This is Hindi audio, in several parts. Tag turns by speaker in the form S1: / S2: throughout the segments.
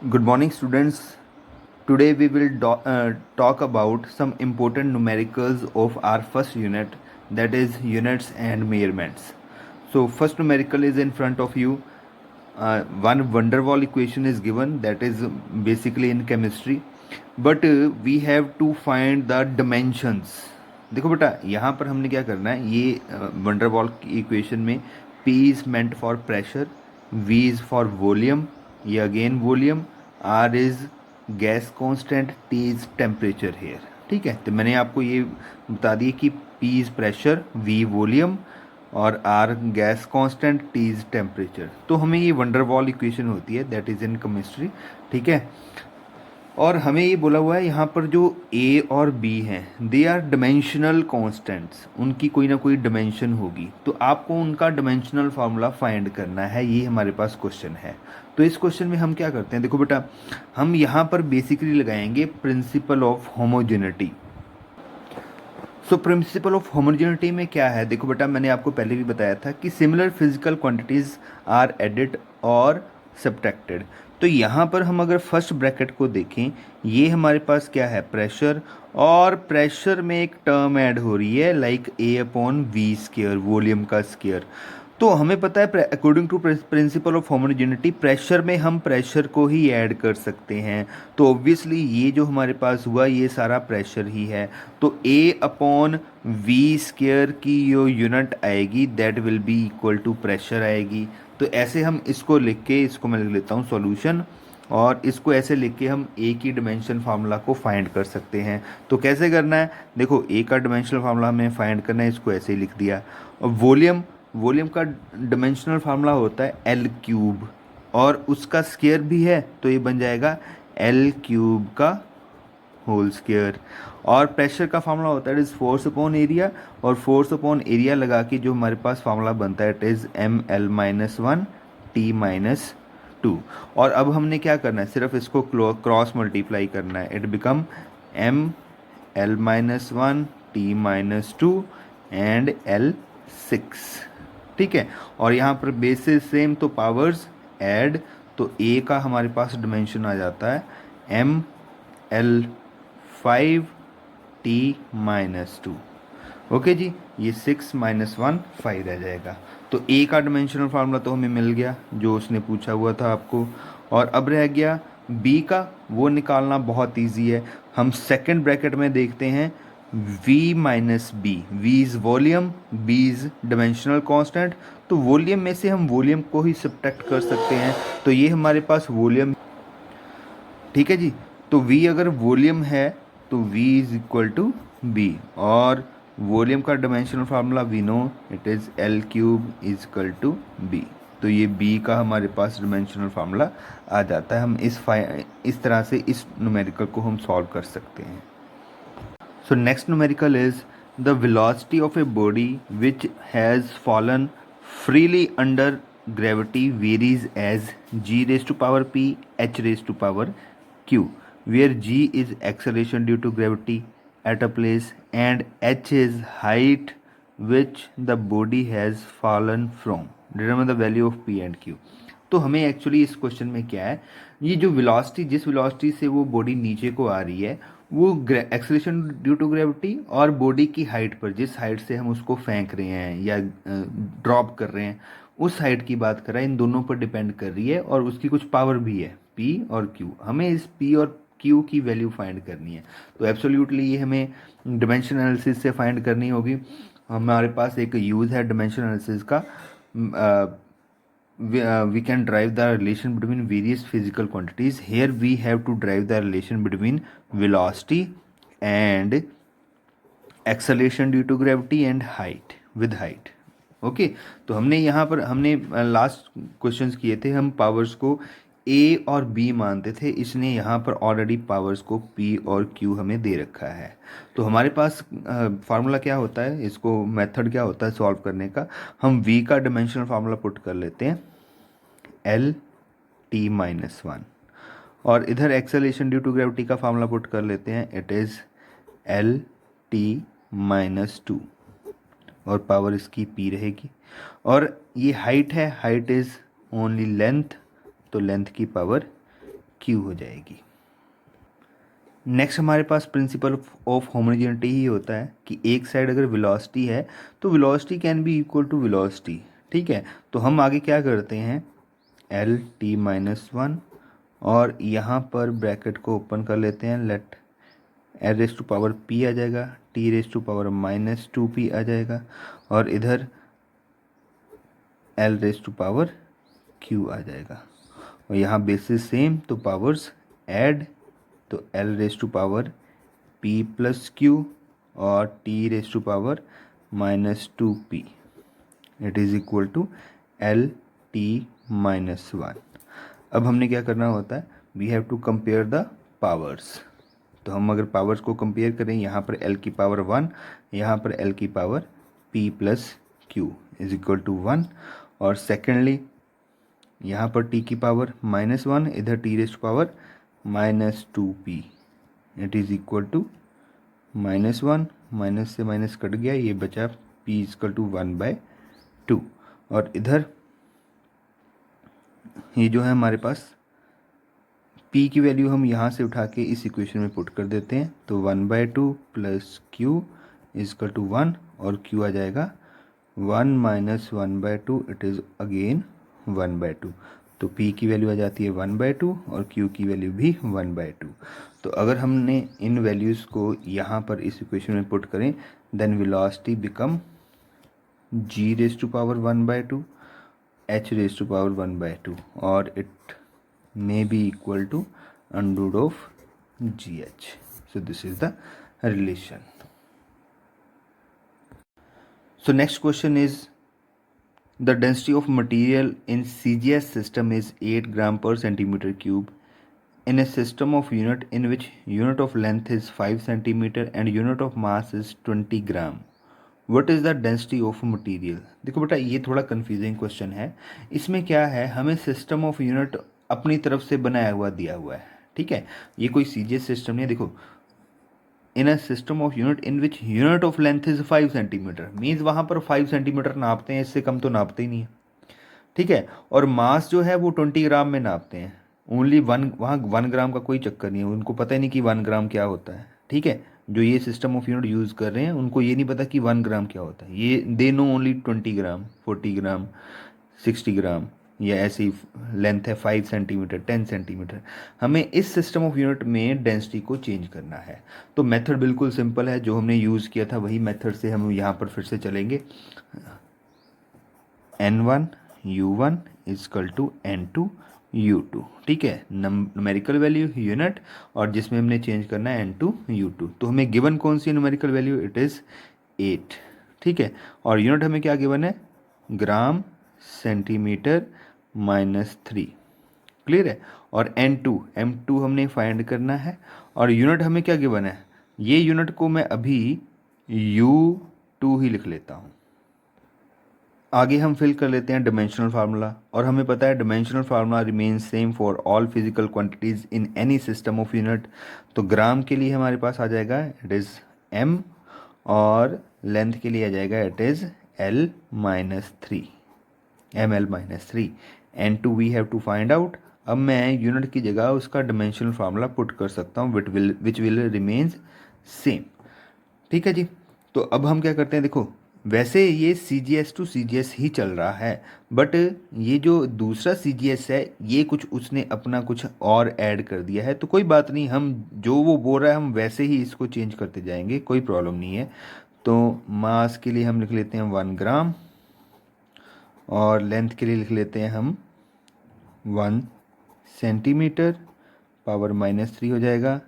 S1: Good morning, students. Today we will talk about some important numericals of our first unit, that is units and measurements. So first numerical is in front of you. One van der Waal equation is given, that is basically in chemistry, but we have to find the dimensions. देखो बेटा, यहाँ पर हमने क्या करना है, ये van der Waal इक्वेशन में P is meant for pressure, V is for volume, ये again volume, R is gas constant, T is temperature here. ठीक है, तो मैंने आपको ये बता दिया कि P is pressure, V volume और R gas constant, T is temperature. तो हमें ये वंडर वॉल इक्वेशन होती है, दैट इज इन केमिस्ट्री. ठीक है, और हमें ये बोला हुआ है यहाँ पर जो A और B हैं दे आर डिमेंशनल कांस्टेंट्स, उनकी कोई ना कोई डिमेंशन होगी, तो आपको उनका डिमेंशनल फार्मूला फाइंड करना है. ये हमारे पास क्वेश्चन है. तो इस क्वेश्चन में हम क्या करते हैं, देखो बेटा, हम यहाँ पर बेसिकली लगाएंगे principal of homogeneity. So principal of homogeneity में क्या है, देखो बेटा, मैंने आपको पहले भी बताया था कि similar physical quantities are added और सब्ट्रैक्टेड. तो यहाँ पर हम अगर फर्स्ट ब्रैकेट को देखें, ये हमारे पास क्या है, प्रेशर, और प्रेशर में एक टर्म ऐड हो रही है like a upon V square, volume का स्क्वायर. तो हमें पता है according to principle of homogeneity pressure में हम प्रेशर को ही ऐड कर सकते हैं. तो ऑब्वियसली ये जो हमारे पास हुआ ये सारा प्रेशर ही है. तो ए अपॉन वी स्क्वायर की जो यूनिट आएगी that will be equal to pressure आएगी. तो ऐसे हम इसको लिख के, इसको मैं लिख लेता हूँ सॉल्यूशन, और इसको ऐसे लिख के हम ए की डिमेंशन फार्मूला को फाइंड कर सकते हैं. तो कैसे करना है, देखो ए का डिमेंशनल फार्मूला हमें फाइंड करना है, इसको ऐसे ही लिख दिया. और वॉल्यूम का डिमेंशनल फार्मूला होता है एल क्यूब, और उसका स्क्वायर भी है, तो ये बन जाएगा एल क्यूब का होल स्क्वायर. और प्रेशर का फार्मूला होता है it is force upon area, और फोर्स अपॉन एरिया लगा के जो हमारे पास फार्मूला बनता है it is M L minus one T minus two. और अब हमने क्या करना है, सिर्फ इसको क्रॉस मल्टीप्लाई करना है, it become M L minus one T minus two and L six. ठीक है, और यहाँ पर बेसिस सेम, तो पावर्स ऐड, तो ए का हमारे पास डिमेंशन आ जाता है M L five T minus two. Okay जी, ये सिक्स माइनस वन फाइव रह जाएगा. तो ए का डिमेंशनल फार्मूला तो हमें मिल गया जो उसने पूछा हुआ था आपको. और अब रह गया बी का, वो निकालना बहुत इजी है. हम सेकंड ब्रैकेट में देखते हैं v minus B, V is volume, B is dimensional constant. तो वॉल्यूम में से हम वॉल्यूम को ही सब्ट्रैक्ट कर सकते हैं, तो ये हमारे पास वॉल्यूम. ठीक है जी, तो v अगर वॉल्यूम है तो v is equal to B, और वॉल्यूम का dimensional formula we know it is L cube is equal to B. तो ये b का हमारे पास डिमेंशनल फार्मूला आ जाता है. हम इस तरह से इस न्यूमेरिकल को हम सॉल्व कर सकते हैं. So next numerical is the velocity of a body which has fallen freely under gravity varies as g raised to power p h raised to power q, where g is acceleration due to gravity at a place and h is height which the body has fallen from. Determine the value of p and q. तो हमें एक्चुअली इस क्वेश्चन में क्या है, ये जो वेलोसिटी, जिस वेलोसिटी से वो बॉडी नीचे को आ रही है वो एक्सेलरेशन ड्यू टू ग्रेविटी, और बॉडी की हाइट पर, जिस हाइट से हम उसको फेंक रहे हैं या ड्रॉप कर रहे हैं उस हाइट की बात कर रहा है, इन दोनों पर डिपेंड कर रही है. और उसकी कुछ पावर भी है P और Q. हमें इस P और Q की वैल्यू फाइंड करनी है. तो एब्सोल्युटली ये हमें डिमेंशन एनालिसिस से फाइंड करनी होगी. हमारे पास एक यूज़ है डिमेंशन एनालिसिस का. We can derive the relation between various physical quantities. Here we have to derive the relation between velocity and acceleration due to gravity and height with height. Okay, तो हमने यहाँ पर हमने लास्ट क्वेश्चंस किए थे, हम पावर्स को ए और बी मानते थे, इसने यहाँ पर ऑलरेडी पावर्स को पी और क्यू हमें दे रखा है. तो हमारे पास फार्मूला क्या होता है, इसको मेथड क्या होता है सॉल्व करने का, हम वी का डिमेंशनल फार्मूला पुट कर लेते हैं एल टी माइनस वन, और इधर एक्सेलरेशन ड्यू टू ग्रेविटी का फार्मूला पुट कर लेते हैं it is L T minus two, और पावर इसकी पी रहेगी. और ये हाइट है, हाइट इज़ ओनली लेंथ, तो लेंथ की पावर क्यू हो जाएगी। नेक्स्ट हमारे पास प्रिंसिपल ऑफ होमोजेनिटी ही होता है कि एक साइड अगर वेलोसिटी है तो velocity can be equal to velocity. ठीक है, तो हम आगे क्या करते हैं, एल टी माइनस वन, और यहाँ पर ब्रैकेट को ओपन कर लेते हैं, let L raise to power P आ जाएगा, T raise to power minus two P आ जाएगा, और इधर L raise to power Q आ जाएगा, और यहाँ बेसिस सेम तो पावर्स ऐड, तो L raise to power P plus Q और T raise to power minus two P, it is equal to L T minus one. अब हमने क्या करना होता है, we have to compare the powers. तो हम अगर पावर्स को कंपेयर करें, यहाँ पर एल की पावर वन, यहाँ पर एल की power P plus Q is equal to one, और सेकेंडली यहाँ पर टी की पावर माइनस वन, इधर T raised power minus two P, it is equal to minus one, minus से माइनस कट गया, ये बचा P is equal to one by two, और इधर ये जो है हमारे पास p की वैल्यू हम यहाँ से उठा के इस इक्वेशन में पुट कर देते हैं, तो one by two plus Q is equal to one, और q आ जाएगा one minus one by two, it is again one by two, तो p की वैल्यू आ जाती है वन बाय टू और q की वैल्यू भी वन बाय टू। तो अगर हमने इन वैल्यूज़ को यहाँ पर इस इक्वेशन में पुट करें, then velocity become g raise to power one by two, h raise to power one by two, और it may be equal to under root of gh. So this is the relation. So next question is, the density of material in CGS system is 8 gram per centimeter cube in a system of unit in which unit of length is 5 centimeter and unit of mass is 20 gram. What is the density of material? देखो बेटा, ये थोड़ा कंफ्यूजिंग क्वेश्चन है। इसमें क्या है, हमें सिस्टम ऑफ यूनिट अपनी तरफ से बनाया हुआ दिया हुआ है। ठीक है, ये कोई सीजीएस सिस्टम नहीं है। देखो, in a system of unit in which unit of length is 5 centimetre, means वहाँ पर 5 सेंटीमीटर नापते हैं, इससे कम तो नापते ही नहीं है। ठीक है, और मास जो है वो 20 ग्राम में नापते हैं, ओनली वन, वहाँ 1 ग्राम का कोई चक्कर नहीं है, उनको पता ही नहीं कि 1 ग्राम क्या होता है। ठीक है, जो ये सिस्टम ऑफ यूनिट यूज़ कर रहे हैं उनको ये नहीं पता कि 1 ग्राम क्या होता है, ये दे नो ओनली 20 ग्राम, 40 ग्राम, 60 ग्राम, या ऐसी लेंथ है 5 सेंटीमीटर, 10 सेंटीमीटर। हमें इस सिस्टम ऑफ यूनिट में डेंसिटी को चेंज करना है। तो मेथड बिल्कुल सिंपल है, जो हमने यूज़ किया था वही मेथड से हम यहाँ पर फिर से चलेंगे। N1 U1 is equal to N2 U2। ठीक है, न्यूमेरिकल वैल्यू यूनिट, और जिसमें हमने चेंज करना है N2 U2। तो हमें गिवन कौन सी न्यूमेरिकल वैल्यू, इट इज़ 8। ठीक है, और यूनिट हमें क्या गिवन है, ग्राम सेंटीमीटर माइनस 3। क्लियर है, और M2 हमने फाइंड करना है, और यूनिट हमें क्या गिवन है, ये यूनिट को मैं अभी U2 ही लिख लेता हूँ। आगे हम फिल कर लेते हैं डिमेंशनल फार्मूला, और हमें पता है dimensional formula remains same for all physical quantities in any system of unit. तो ग्राम के लिए हमारे पास आ जाएगा इट इज़ m, और लेंथ के लिए आ जाएगा it is l minus 3, ml minus 3। N2 we have to find out. अब मैं यूनिट की जगह उसका डिमेंशनल फार्मूला पुट कर सकता हूँ, विच विल रिमेन्स सेम। ठीक है जी, तो अब हम क्या करते हैं, देखो वैसे ये CGS टू CGS ही चल रहा है, बट ये जो दूसरा CGS है ये कुछ उसने अपना कुछ और ऐड कर दिया है, तो कोई बात नहीं, हम जो वो बोल रहा है हम वैसे ही इसको चेंज करते जाएंगे, कोई प्रॉब्लम नहीं है। तो मास के लिए हम लिख लेते हैं 1 ग्राम, और लेंथ के लिए लिख लेते हैं हम 1 सेंटीमीटर, पावर माइनस 3 हो जाएगा।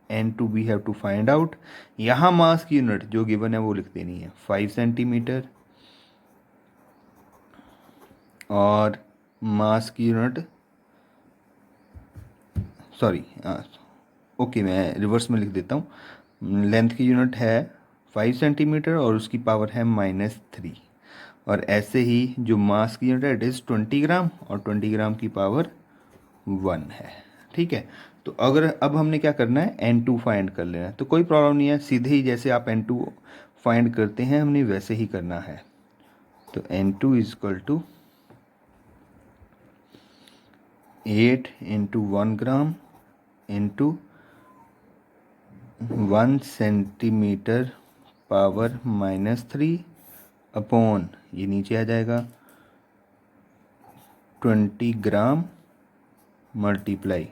S1: N2 we have to find out. यहाँ मास की यूनिट जो गिवन है वो लिख देनी है 5 सेंटीमीटर, और मास की यूनिट, सॉरी ओके, मैं रिवर्स में लिख देता हूँ। लेंथ की यूनिट है 5 सेंटीमीटर और उसकी पावर है -3, और ऐसे ही जो मास की यूनिट है इट इज़ 20 ग्राम, और 20 ग्राम की पावर 1 है। ठीक है, तो अगर अब हमने क्या करना है, N2 फाइंड कर लेना है, तो कोई प्रॉब्लम नहीं है, सीधे ही जैसे आप N2 फाइंड करते हैं हमने वैसे ही करना है। तो N2 is equal to 8 × 1 gram into 1 centimetre power -3 upon, ये नीचे आ जाएगा, 20 ग्राम मल्टीप्लाई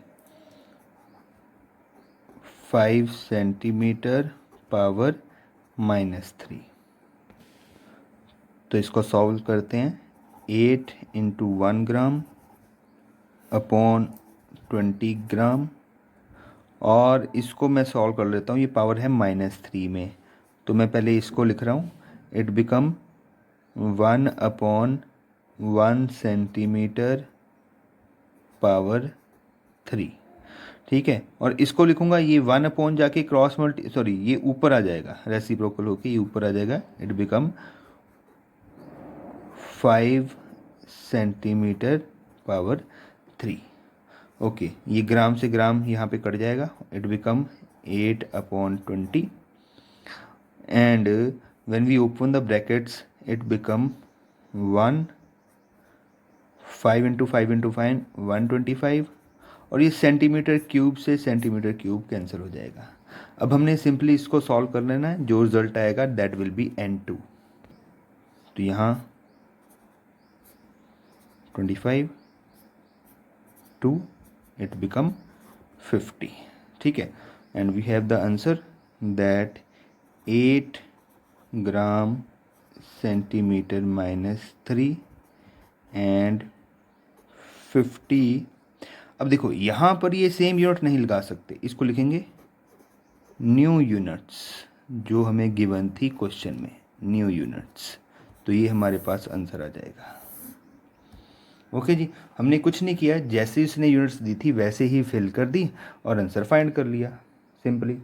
S1: 5 सेंटीमीटर पावर -3। तो इसको सॉल्व करते हैं। 8 इंटू 1 ग्राम अपॉन 20 ग्राम, और इसको मैं सॉल्व कर लेता हूँ। ये पावर है -3 में, तो मैं पहले इसको लिख रहा हूँ। It become 1 upon 1 centimetre power 3, ठीक है। और इसको लिखूंगा, ये 1 अपॉन जाके क्रॉस मल्टी सॉरी ये ऊपर आ जाएगा, रेसिप्रोकल होके ये ऊपर आ जाएगा। It become 5 centimetre power 3। Okay, ये ग्राम से ग्राम यहाँ पे कट जाएगा। It become 8 upon 20, and when we open the brackets it become 1, 5 into 5 into 5 125, और ये सेंटीमीटर क्यूब से सेंटीमीटर क्यूब कैंसिल हो जाएगा। अब हमने सिंपली इसको सॉल्व कर लेना है। जो रिजल्ट आएगा दैट विल बी N2। तो यहाँ 25 2 इट बिकम 50, ठीक है। And we have the answer that 8 gram centimetre -3 and 50। अब देखो यहाँ पर ये सेम यूनिट नहीं लगा सकते, इसको लिखेंगे न्यू यूनिट्स, जो हमें गिवन थी क्वेश्चन में, न्यू यूनिट्स। तो ये हमारे पास आंसर आ जाएगा। ओके जी, हमने कुछ नहीं किया, जैसे उसने यूनिट्स दी थी वैसे ही फिल कर दी और आंसर फाइंड कर लिया सिंपली।